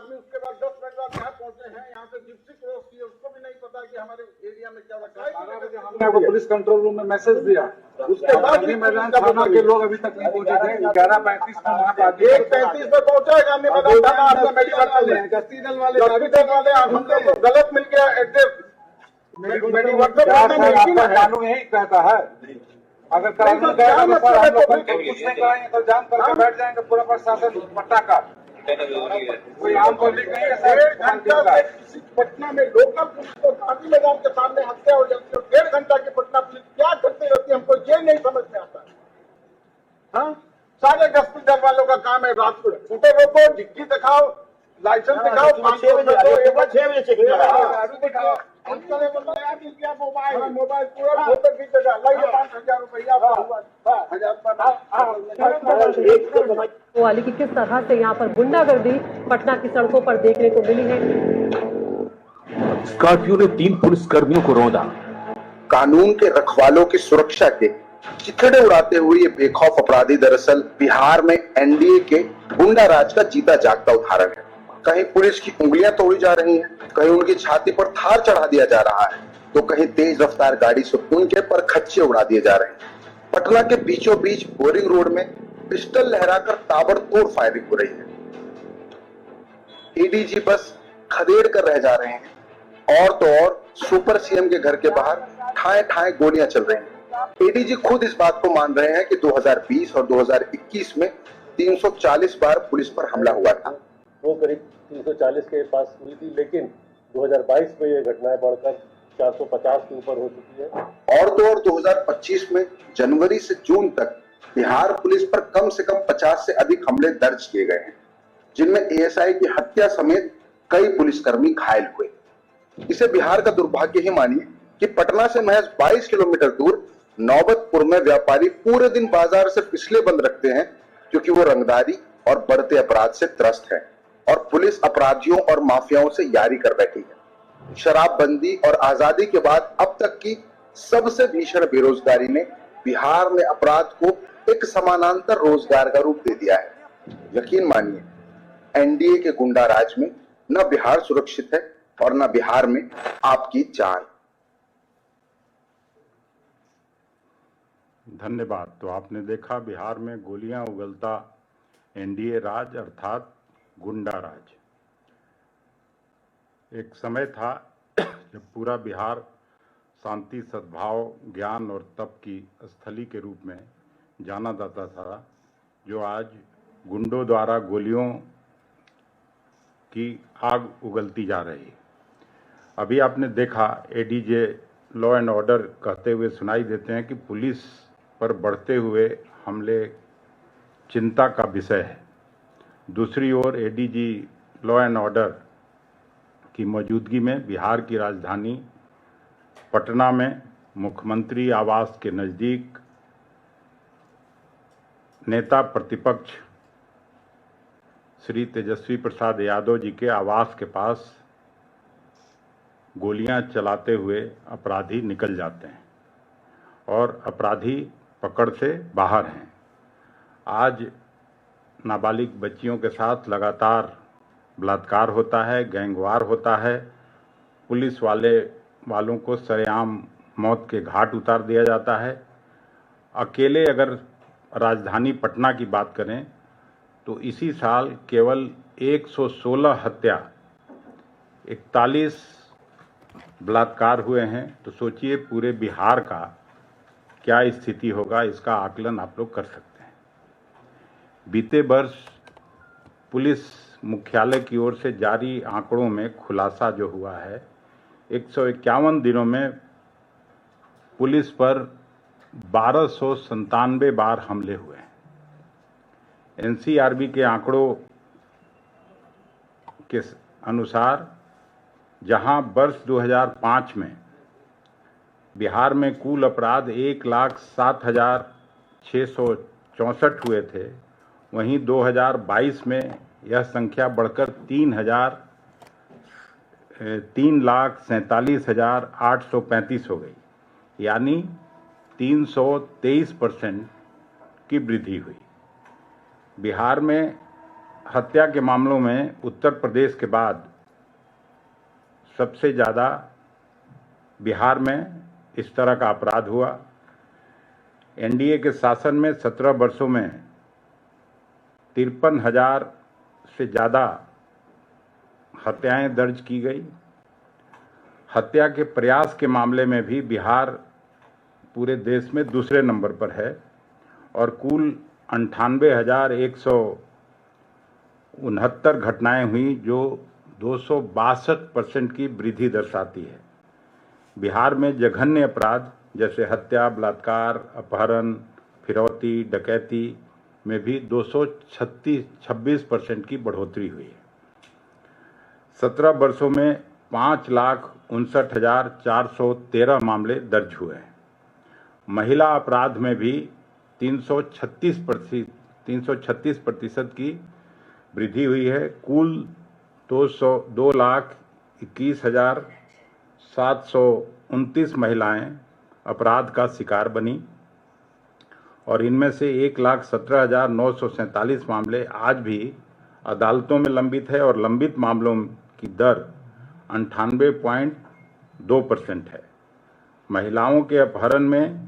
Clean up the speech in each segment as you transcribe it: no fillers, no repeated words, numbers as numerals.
आदमी उसके बाद 10 मिनट बाद यहाँ पहुंचे हैं, यहाँ से जिप्सी क्रॉस की, उसको भी नहीं पता कि हमारे एरिया में क्या रखा है। 12 बजे हमने आपको पुलिस कंट्रोल रूम में मैसेज दिया, उसके बाद गांधी मैदान थाना के लोग अभी तक नहीं पहुंचे थे। 11:35 में वहाँ पर 1:35 में पहुंचा है गांधी मैदान थाना, आपका मेडिकल वाले, गश्ती दल वाले हमको तो गलत मिल गया एड्रेस। आपका कानून यही कहता है, अगर कानून कहेगा तो सर हम लोग कुछ नहीं कराएंगे तो जाम करके बैठ जाएंगे पूरा प्रशासन पट्टा का। कोई आम पब्लिक नहीं है सर। किसी पटना में लोकल पुलिस को गांधी मैदान के सामने हत्या हो जाती है, 1.5 घंटा की पटना पुलिस क्या करती रहती है, हमको ये नहीं समझ में आता। हाँ, सारे गश्ती दल वालों का काम है रात को छूटे रोको, डिग्गी दिखाओ, लाइसेंस दिखाओ, 6 बजे चेक दिखाओ, मोबाइल पूरा फोटो खींचेगा, लाइए 5,000 रुपया वाली की किस तरह से यहाँ पर गुंडागर्दी पटना की सड़कों पर देखने को मिली है। स्कॉर्पियो ने 3 पुलिसकर्मियों को रौंदा। कानून के रखवालों की सुरक्षा के चिथड़े उड़ाते हुए ये बेखौफ अपराधी दरअसल बिहार में एनडीए के गुंडा राज का जीता जागता उदाहरण है। कहीं पुलिस की उंगलियां तोड़ी जा रही हैं, कहीं उनकी छाती पर थार चढ़ा दिया जा रहा है, तो कहीं तेज रफ्तार गाड़ी से उनके पर खच्चे उड़ा दिए जा रहे हैं। पटना के बीचों बीच बोरिंग रोड में पिस्टल लहराकर ताबड़तोड़ फायरिंग हो रही है। एडीजी बस खदेड़ कर रह जा रहे हैं, और तो और सुपर सीएम के घर के बाहर ठाए ठाए गोलियां चल रही हैं। एडीजी खुद इस बात को मान रहे हैं कि 2020 और 2021 में 340 बार पुलिस पर हमला हुआ था। वो करीब 340 के पास हुई थी, लेकिन 2022 में ये घटनाएं बढ़कर 450 के ऊपर हो चुकी है। और तो और 2025 में जनवरी से जून तक बिहार पुलिस पर कम से कम 50 से अधिक हमले दर्ज किए गए हैं, जिनमें एएसआई की हत्या समेत कई पुलिसकर्मी घायल हुए। इसे बिहार का दुर्भाग्य ही मानिए कि पटना से महज 22 किलोमीटर दूर नौबतपुर में व्यापारी पूरे दिन बाजार से इसलिए बंद रखते हैं क्योंकि वो रंगदारी और बढ़ते अपराध से त्रस्त है, और पुलिस अपराधियों और माफियाओं से यारी कर बैठी है। शराबबंदी और आजादी के बाद अब तक की सबसे भीषण बेरोजगारी ने बिहार में अपराध को एक समानांतर रोजगार का रूप दे दिया है। यकीन मानिए, एनडीए के गुंडा राज में न बिहार सुरक्षित है और न बिहार में आपकी जान। धन्यवाद। तो आपने देखा बिहार में गोलियां उगलता एनडीए राज अर्थात गुंडा राज। एक समय था जब पूरा बिहार शांति, सद्भाव, ज्ञान और तप की स्थली के रूप में जाना जाता था, जो आज गुंडों द्वारा गोलियों की आग उगलती जा रही है। अभी आपने देखा एडीजे लॉ एंड ऑर्डर कहते हुए सुनाई देते हैं कि पुलिस पर बढ़ते हुए हमले चिंता का विषय है। दूसरी ओर एडीजी लॉ एंड ऑर्डर की मौजूदगी में बिहार की राजधानी पटना में मुख्यमंत्री आवास के नज़दीक नेता प्रतिपक्ष श्री तेजस्वी प्रसाद यादव जी के आवास के पास गोलियां चलाते हुए अपराधी निकल जाते हैं और अपराधी पकड़ से बाहर हैं। आज नाबालिग बच्चियों के साथ लगातार बलात्कार होता है, गैंगवार होता है, पुलिस वालों को सरेआम मौत के घाट उतार दिया जाता है। अकेले अगर राजधानी पटना की बात करें तो इसी साल केवल 116 हत्या, 41 बलात्कार हुए हैं। तो सोचिए पूरे बिहार का क्या स्थिति होगा, इसका आकलन आप लोग कर सकते हैं। बीते वर्ष पुलिस मुख्यालय की ओर से जारी आंकड़ों में खुलासा जो हुआ है, 151 दिनों में पुलिस पर 1297 बार हमले हुए हैं। एनसीआरबी के आंकड़ों के अनुसार जहां वर्ष 2005 में बिहार में कुल अपराध 1,07,664 हुए थे, वहीं 2022 में यह संख्या बढ़कर 3,47,835 हो गई, यानी 323% की वृद्धि हुई। बिहार में हत्या के मामलों में उत्तर प्रदेश के बाद सबसे ज़्यादा बिहार में इस तरह का अपराध हुआ। एनडीए के शासन में 17 वर्षों में 53,000 से ज़्यादा हत्याएं दर्ज की गई। हत्या के प्रयास के मामले में भी बिहार पूरे देश में दूसरे नंबर पर है और कुल 98,169 घटनाएं हुई, जो 262% की वृद्धि दर्शाती है। बिहार में जघन्य अपराध जैसे हत्या, बलात्कार, अपहरण, फिरौती, डकैती में भी 226% की बढ़ोतरी हुई है। 17 वर्षों में 5,59,413 मामले दर्ज हुए हैं। महिला अपराध में भी 336% की वृद्धि हुई है। कुल 2,21,729 महिलाएं अपराध का शिकार बनी और इनमें से 1,17,947 मामले आज भी अदालतों में लंबित है और लंबित मामलों की दर 98.2% है। महिलाओं के अपहरण में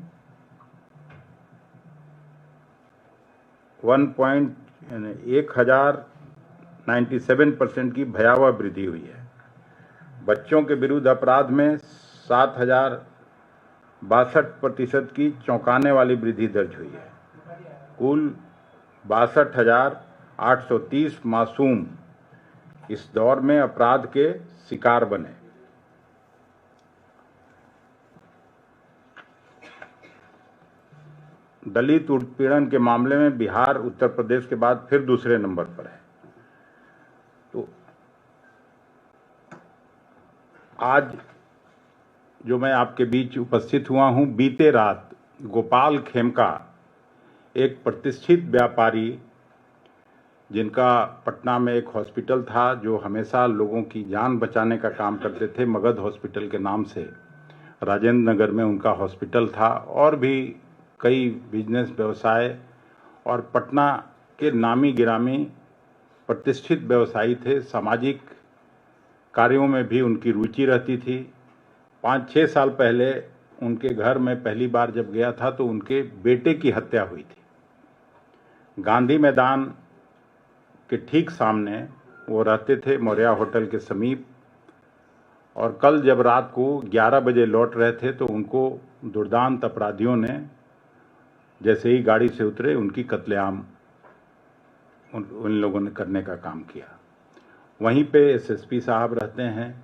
1,097% की भयावह वृद्धि हुई है। बच्चों के विरुद्ध अपराध में 7,062% की चौंकाने वाली वृद्धि दर्ज हुई है। कुल 62,830 मासूम इस दौर में अपराध के शिकार बने। दलित उत्पीड़न के मामले में बिहार उत्तर प्रदेश के बाद फिर दूसरे नंबर पर है। तो आज जो मैं आपके बीच उपस्थित हुआ हूं, बीते रात गोपाल खेमका, एक प्रतिष्ठित व्यापारी जिनका पटना में एक हॉस्पिटल था, जो हमेशा लोगों की जान बचाने का काम करते थे, मगध हॉस्पिटल के नाम से राजेंद्र नगर में उनका हॉस्पिटल था, और भी कई बिजनेस व्यवसाय, और पटना के नामी गिरामी प्रतिष्ठित व्यवसायी थे। सामाजिक कार्यों में भी उनकी रुचि रहती थी। 5-6 साल पहले उनके घर में पहली बार जब गया था तो उनके बेटे की हत्या हुई थी। गांधी मैदान के ठीक सामने वो रहते थे, मौर्या होटल के समीप, और कल जब रात को 11 बजे लौट रहे थे तो उनको दुर्दांत अपराधियों ने जैसे ही गाड़ी से उतरे उनकी कत्लेआम उन लोगों ने करने का काम किया। वहीं पे एसएसपी साहब रहते हैं,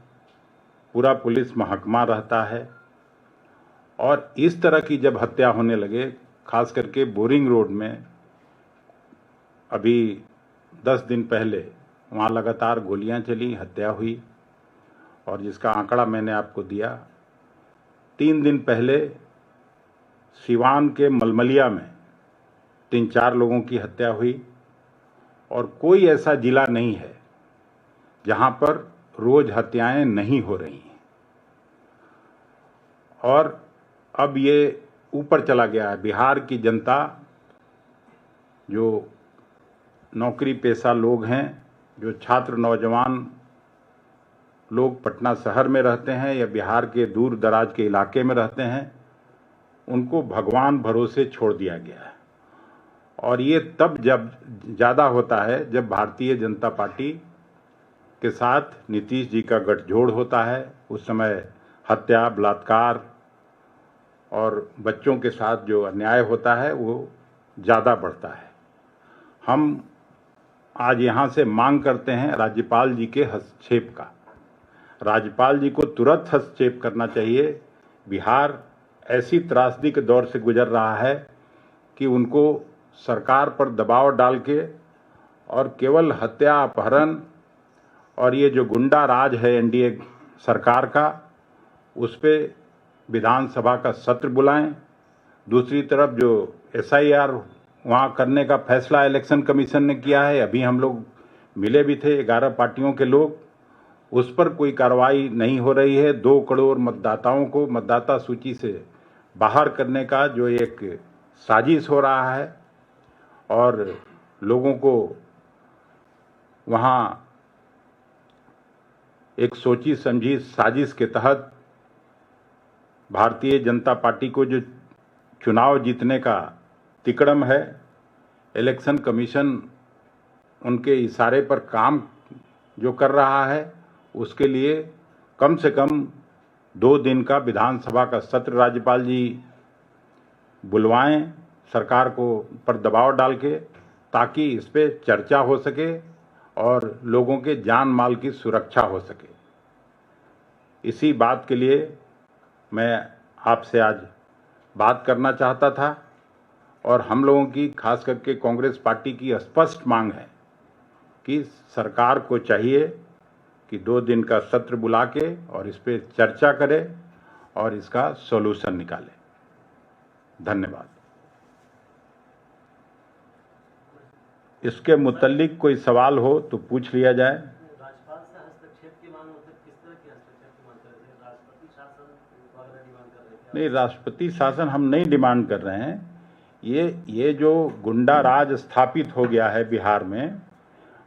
पूरा पुलिस महकमा रहता है, और इस तरह की जब हत्या होने लगे, खास करके बोरिंग रोड में अभी 10 दिन पहले वहाँ लगातार गोलियां चली, हत्या हुई, और जिसका आंकड़ा मैंने आपको दिया। 3 दिन पहले सिवान के मलमलिया में 3-4 लोगों की हत्या हुई, और कोई ऐसा जिला नहीं है जहां पर रोज हत्याएं नहीं हो रही हैं। और अब ये ऊपर चला गया है। बिहार की जनता, जो नौकरी पेशा लोग हैं, जो छात्र नौजवान लोग पटना शहर में रहते हैं या बिहार के दूर दराज के इलाके में रहते हैं, उनको भगवान भरोसे छोड़ दिया गया है। और ये तब जब ज़्यादा होता है जब भारतीय जनता पार्टी के साथ नीतीश जी का गठजोड़ होता है। उस समय हत्या, बलात्कार और बच्चों के साथ जो अन्याय होता है वो ज़्यादा बढ़ता है। हम आज यहाँ से मांग करते हैं राज्यपाल जी के हस्तक्षेप का। राज्यपाल जी को तुरंत हस्तक्षेप करना चाहिए। बिहार ऐसी त्रासदी के दौर से गुजर रहा है कि उनको सरकार पर दबाव डाल के और केवल हत्या, अपहरण और ये जो गुंडा राज है एनडीए सरकार का, उस पे विधानसभा का सत्र बुलाएं। दूसरी तरफ जो एसआईआर वहाँ करने का फैसला इलेक्शन कमीशन ने किया है, अभी हम लोग मिले भी थे 11 पार्टियों के लोग, उस पर कोई कार्रवाई नहीं हो रही है। 2 करोड़ मतदाताओं को मतदाता सूची से बाहर करने का जो एक साजिश हो रहा है और लोगों को वहाँ एक सोची समझी साजिश के तहत भारतीय जनता पार्टी को जो चुनाव जीतने का तिकड़म है, इलेक्शन कमीशन उनके इशारे पर काम जो कर रहा है, उसके लिए कम से कम 2 दिन का विधानसभा का सत्र राज्यपाल जी बुलवाएं सरकार को पर दबाव डाल के, ताकि इस पे चर्चा हो सके और लोगों के जान माल की सुरक्षा हो सके। इसी बात के लिए मैं आपसे आज बात करना चाहता था और हम लोगों की, खास करके कांग्रेस पार्टी की स्पष्ट मांग है कि सरकार को चाहिए कि 2 दिन का सत्र बुला के और इस पे चर्चा करे और इसका सॉल्यूशन निकाले। धन्यवाद। इसके मुतल्लिक कोई सवाल हो तो पूछ लिया जाए। राज्यपाल से हस्तक्षेप की मांग होती है, किस तरह की हस्तक्षेप की मांग कर रहे हैं? राष्ट्रपति शासन वगैरह डिमांड कर रहे थे? नहीं, राष्ट्रपति शासन हम नहीं डिमांड कर रहे हैं। ये जो गुंडा राज स्थापित हो गया है बिहार में,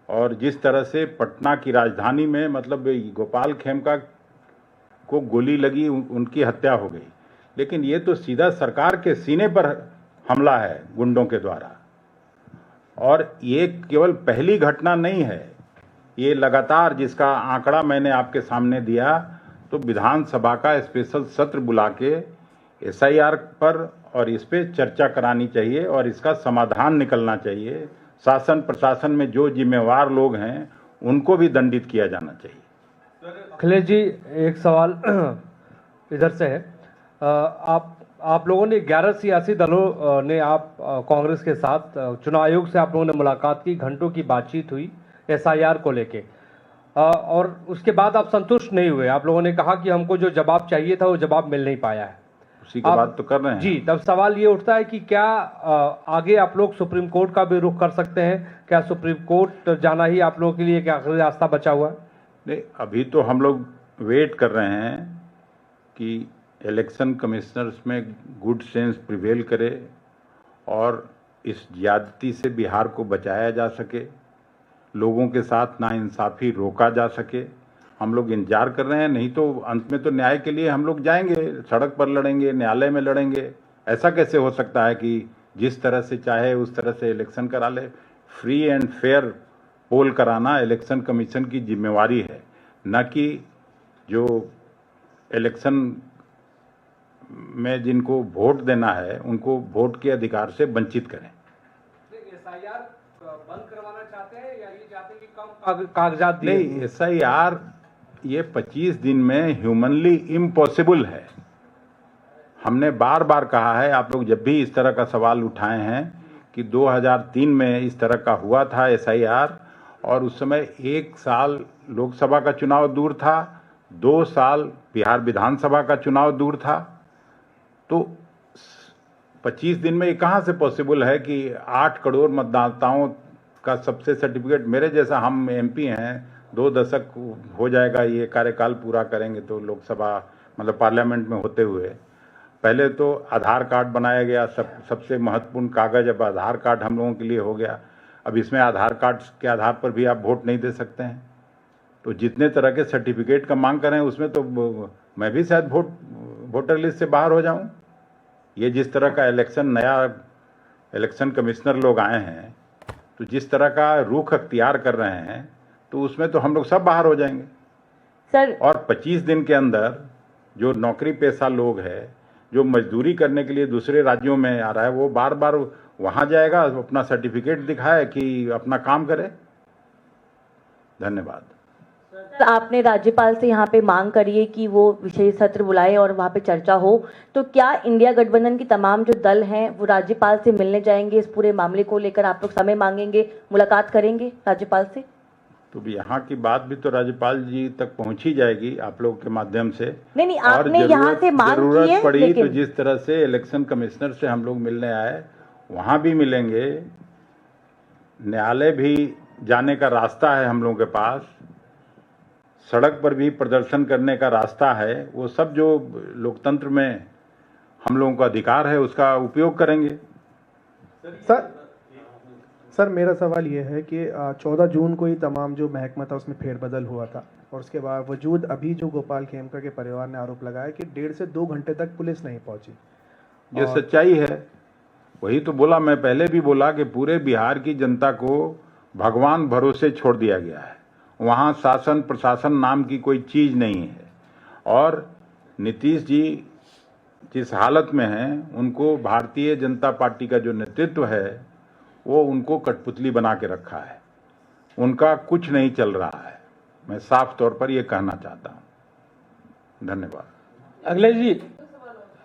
और जिस तरह से पटना की राजधानी में मतलब गोपाल खेमका को गोली लगी, उनकी हत्या हो गई, लेकिन ये तो सीधा सरकार के सीने पर हमला है गुंडों के द्वारा। और ये केवल पहली घटना नहीं है, ये लगातार, जिसका आंकड़ा मैंने आपके सामने दिया, तो विधानसभा का स्पेशल सत्र बुला के SIR पर और इस पे चर्चा करानी चाहिए और इसका समाधान निकलना चाहिए। शासन प्रशासन में जो जिम्मेवार लोग हैं उनको भी दंडित किया जाना चाहिए। अखिलेश जी, एक सवाल इधर से है। आप लोगों ने 11 सियासी दलों ने आप कांग्रेस के साथ चुनाव आयोग से आप लोगों ने मुलाकात की, घंटों की बातचीत हुई SIR को लेके, और उसके बाद आप संतुष्ट नहीं हुए। आप लोगों ने कहा कि हमको जो जवाब चाहिए था वो जवाब मिल नहीं पाया है। उसी की बात तो कर रहे हैं जी। तब सवाल ये उठता है कि क्या आगे आप लोग सुप्रीम कोर्ट का भी रुख कर सकते हैं? क्या सुप्रीम कोर्ट जाना ही आप लोगों के लिए क्या आखिरी रास्ता बचा हुआ है? नहीं, अभी तो हम लोग वेट कर रहे हैं कि इलेक्शन कमिश्नर्स में गुड सेंस प्रिवेल करे और इस ज्यादती से बिहार को बचाया जा सके, लोगों के साथ नाइंसाफ़ी रोका जा सके। हम लोग इंतजार कर रहे हैं, नहीं तो अंत में तो न्याय के लिए हम लोग जाएंगे, सड़क पर लड़ेंगे, न्यायालय में लड़ेंगे। ऐसा कैसे हो सकता है कि जिस तरह से चाहे उस तरह से इलेक्शन करा ले? फ्री एंड फेयर पोल कराना इलेक्शन कमीशन की जिम्मेवारी है, न कि जो इलेक्शन में जिनको वोट देना है उनको वोट के अधिकार से वंचित करें। SIR बंद करवाना चाहते हैं या ये चाहते हैं कि कम कागजात दिए? नहीं, SIR ये 25 दिन में ह्यूमनली इम्पॉसिबल है। हमने बार बार कहा है, आप लोग जब भी इस तरह का सवाल उठाए हैं कि 2003 में इस तरह का हुआ था SIR, और उस समय 1 साल लोकसभा का चुनाव दूर था, 2 साल बिहार विधानसभा का चुनाव दूर था, तो 25 दिन में ये कहाँ से पॉसिबल है कि 8 करोड़ मतदाताओं का सबसे सर्टिफिकेट? मेरे जैसा, हम MP हैं, 2 दशक हो जाएगा ये कार्यकाल पूरा करेंगे तो लोकसभा मतलब पार्लियामेंट में होते हुए। पहले तो आधार कार्ड बनाया गया, सबसे महत्वपूर्ण कागज, अब आधार कार्ड हम लोगों के लिए हो गया। अब इसमें आधार कार्ड के आधार पर भी आप वोट नहीं दे सकते हैं। तो जितने तरह के सर्टिफिकेट का मांग करें उसमें तो मैं भी शायद वोटर लिस्ट से बाहर हो जाऊं। ये जिस तरह का नया इलेक्शन कमिश्नर लोग आए हैं, तो जिस तरह का रुख अख्तियार कर रहे हैं, तो उसमें तो हम लोग सब बाहर हो जाएंगे सर। और 25 दिन के अंदर जो नौकरी पेशा लोग है, जो मजदूरी करने के लिए दूसरे राज्यों में आ रहा है, वो बार बार वहां जाएगा, अपना सर्टिफिकेट दिखाए कि अपना काम करे। धन्यवाद। सर, आपने राज्यपाल से यहाँ पे मांग करी है कि वो विशेष सत्र बुलाए और वहाँ पे चर्चा हो, तो क्या इंडिया गठबंधन की तमाम जो दल हैं वो राज्यपाल से मिलने जाएंगे? इस पूरे मामले को लेकर आप लोग समय मांगेंगे, मुलाकात करेंगे राज्यपाल से? तो यहाँ की बात भी तो राज्यपाल जी तक पहुंची जाएगी आप लोग के माध्यम से। नहीं, आपने यहाँ से मांग की है, जरूरत पड़ी लेकिन तो जिस तरह से इलेक्शन कमिश्नर से हम लोग मिलने आए, वहां भी मिलेंगे। न्यायालय भी जाने का रास्ता है हम लोगों के पास, सड़क पर भी प्रदर्शन करने का रास्ता है। वो सब जो लोकतंत्र में हम लोगों का अधिकार है उसका उपयोग करेंगे। सर मेरा सवाल ये है कि 14 जून को ही तमाम जो महकमा था उसमें फेरबदल हुआ था और उसके बावजूद अभी जो गोपाल खेमका के परिवार ने आरोप लगाया कि 1.5 से 2 घंटे तक पुलिस नहीं पहुंची। ये सच्चाई है। वही तो बोला, मैं पहले भी बोला कि पूरे बिहार की जनता को भगवान भरोसे छोड़ दिया गया है। वहाँ शासन प्रशासन नाम की कोई चीज नहीं है और नीतीश जी जिस हालत में हैं उनको भारतीय जनता पार्टी का जो नेतृत्व है वो उनको कठपुतली बना के रखा है। उनका कुछ नहीं चल रहा है। मैं साफ तौर पर ये कहना चाहता हूँ। धन्यवाद।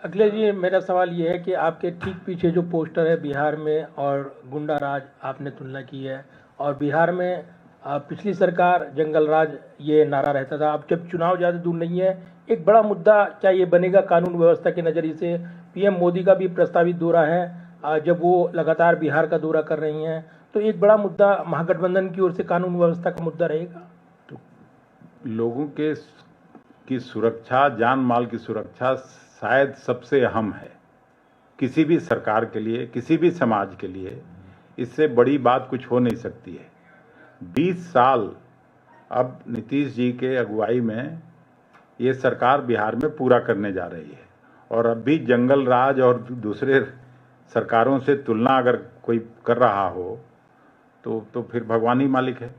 अखिलेश जी मेरा सवाल ये है कि आपके ठीक पीछे जो पोस्टर है बिहार में और गुंडा राज आपने तुलना की है और बिहार में पिछली सरकार जंगल राज ये नारा रहता था। अब जब चुनाव ज़्यादा दूर नहीं है, एक बड़ा मुद्दा क्या ये बनेगा कानून व्यवस्था के नज़रिए से? पीएम मोदी का भी प्रस्तावित दौरा है, जब वो लगातार बिहार का दौरा कर रही हैं, तो एक बड़ा मुद्दा महागठबंधन की ओर से कानून व्यवस्था का मुद्दा रहेगा। तो लोगों की सुरक्षा, जान माल की सुरक्षा शायद सबसे अहम है किसी भी सरकार के लिए, किसी भी समाज के लिए। इससे बड़ी बात कुछ हो नहीं सकती है। 20 साल अब नीतीश जी के अगुवाई में ये सरकार बिहार में पूरा करने जा रही है और अब भी जंगल राज और दूसरे सरकारों से तुलना अगर कोई कर रहा हो तो फिर भगवान ही मालिक है।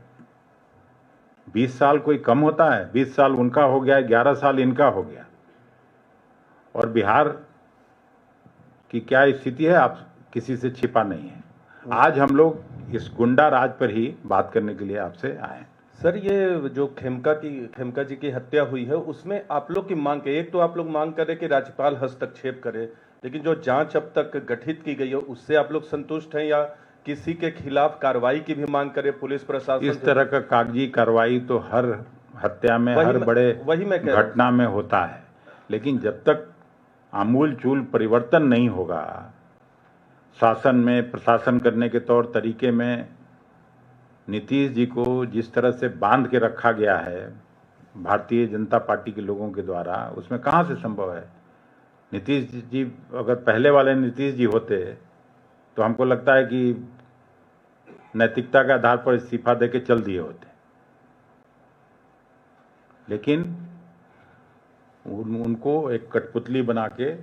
20 साल कोई कम होता है? 20 साल उनका हो गया, 11 साल इनका हो गया। और बिहार की क्या स्थिति है आप किसी से छिपा नहीं है। आज हम लोग इस गुंडा राज पर ही बात करने के लिए आपसे आए। सर ये जो खेमका जी की हत्या हुई है उसमें आप लोग की मांग है, एक तो आप लोग मांग कर रहे कि राज्यपाल हस्तक्षेप करे, लेकिन जो जांच अब तक गठित की गई है उससे आप लोग संतुष्ट हैं या किसी के खिलाफ कार्रवाई की भी मांग करे पुलिस प्रशासन? इस तरह का कागजी कार्रवाई तो हर हत्या में, हर बड़े घटना में होता है, लेकिन जब तक आमूल चूल परिवर्तन नहीं होगा शासन में, प्रशासन करने के तौर तरीके में, नीतीश जी को जिस तरह से बांध के रखा गया है भारतीय जनता पार्टी के लोगों के द्वारा, उसमें कहाँ से संभव है? नीतीश जी अगर पहले वाले नीतीश जी होते तो हमको लगता है कि नैतिकता के आधार पर इस्तीफा देके चल दिए होते, लेकिन उनको एक कठपुतली बना के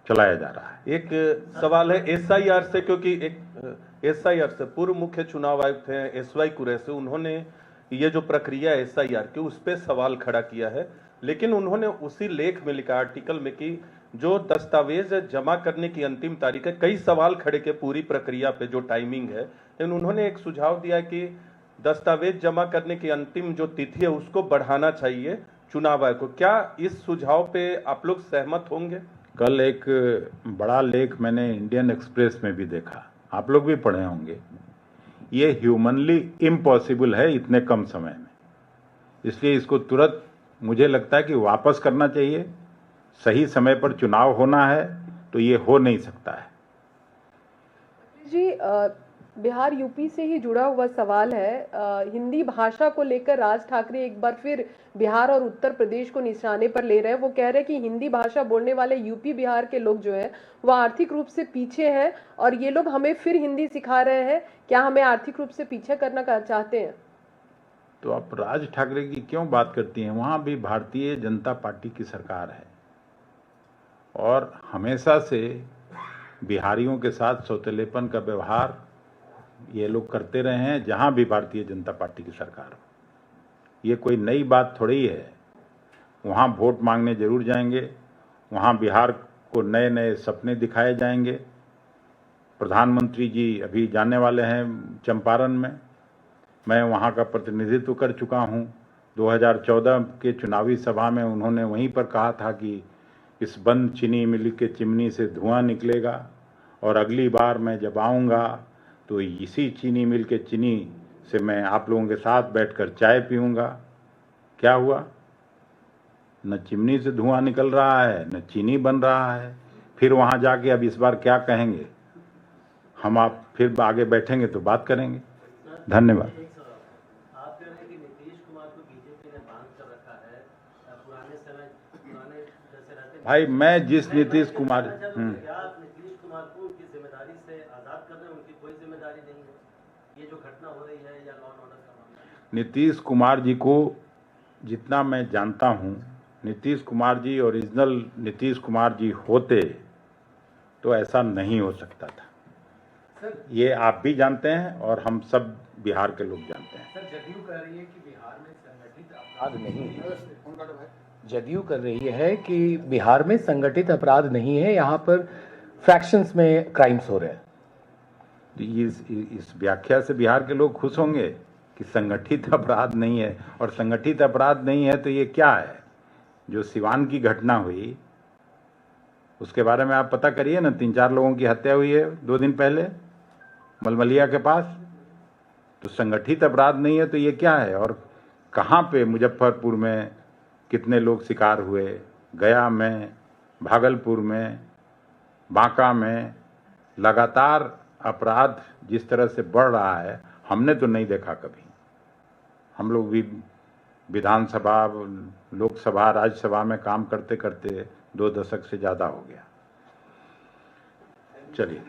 चलाया जा रहा है। एक सवाल है एसआईआर से, क्योंकि एक एसआईआर से पूर्व मुख्य चुनाव आयुक्त हैं एसवाई कुरैशी, उन्होंने ये जो प्रक्रिया एसआईआर की उस पर सवाल खड़ा किया है, लेकिन उन्होंने उसी लेख में लिखा आर्टिकल में कि जो दस्तावेज जमा करने की अंतिम तारीख है, कई सवाल खड़े के पूरी प्रक्रिया पे जो टाइमिंग है, लेकिन उन्होंने एक सुझाव दिया कि दस्तावेज जमा करने की अंतिम जो तिथि है उसको बढ़ाना चाहिए चुनाव आयोग को। क्या इस सुझाव पे आप लोग सहमत होंगे? कल एक बड़ा लेख मैंने इंडियन एक्सप्रेस में भी देखा, आप लोग भी पढ़े होंगे। ये ह्यूमनली इम्पॉसिबल है इतने कम समय में, इसलिए इसको तुरंत मुझे लगता है कि वापस करना चाहिए। सही समय पर चुनाव होना है तो ये हो नहीं सकता है। जी बिहार यूपी से ही जुड़ा हुआ सवाल है। हिंदी भाषा को लेकर राज ठाकरे एक बार फिर बिहार और उत्तर प्रदेश को निशाने पर ले रहे हैं। वो कह रहे हैं कि हिंदी भाषा बोलने वाले यूपी बिहार के लोग जो हैं वो आर्थिक रूप से पीछे हैं और ये लोग हमें फिर हिंदी सिखा रहे हैं। क्या हमें आर्थिक रूप से पीछे करना चाहते हैं? तो आप राज ठाकरे की क्यों बात करती हैं? वहाँ भी भारतीय जनता पार्टी की सरकार है और हमेशा से बिहारियों के साथ सौतेलेपन का व्यवहार ये लोग करते रहे हैं, जहाँ भी भारतीय जनता पार्टी की सरकार हो। ये कोई नई बात थोड़ी है। वहाँ वोट मांगने जरूर जाएंगे, वहाँ बिहार को नए नए सपने दिखाए जाएंगे। प्रधानमंत्री जी अभी जाने वाले हैं चंपारण में, मैं वहाँ का प्रतिनिधित्व कर चुका हूँ। 2014 के चुनावी सभा में उन्होंने वहीं पर कहा था कि इस बंद चीनी मिल के चिमनी से धुआं निकलेगा और अगली बार मैं जब आऊँगा तो इसी चीनी मिल के चीनी से मैं आप लोगों के साथ बैठकर चाय पीऊँगा। क्या हुआ? न चिमनी से धुआं निकल रहा है, न चीनी बन रहा है। फिर वहाँ जाके अब इस बार क्या कहेंगे? हम आप फिर आगे बैठेंगे तो बात करेंगे। धन्यवाद। भाई मैं जिस नीतीश कुमार कुमार को उनकी जिम्मेदारी से आजाद कर रहे हैं, उनकी कोई जिम्मेदारी नहीं है। ये जो घटना हो रही है या लॉ एंड ऑर्डर का मामला है। नीतीश कुमार जी को जितना मैं जानता हूं, नीतीश कुमार जी ओरिजिनल नीतीश कुमार जी होते तो ऐसा नहीं हो सकता था। ये आप भी जानते हैं और हम सब बिहार के लोग जानते हैं। सर, जदयू कह रही है कि बिहार में संगठित अपराध नहीं है। जदयू कर रही है कि बिहार में संगठित अपराध नहीं है, यहाँ पर फ्रैक्शंस में क्राइम्स हो रहे हैं। तो इस व्याख्या से बिहार के लोग खुश होंगे कि संगठित अपराध नहीं है, और संगठित अपराध नहीं है तो ये क्या है? जो सिवान की घटना हुई उसके बारे में आप पता करिए ना, 3-4 लोगों की हत्या हुई है 2 दिन पहले मलमलिया के पास। तो संगठित अपराध नहीं है तो ये क्या है? और कहाँ पे, मुजफ्फरपुर में कितने लोग शिकार हुए, गया में, भागलपुर में, बांका में, लगातार अपराध जिस तरह से बढ़ रहा है हमने तो नहीं देखा कभी। हम लोग भी विधानसभा, लोकसभा, राज्यसभा में काम करते करते 2 दशक से ज़्यादा हो गया। चलिए।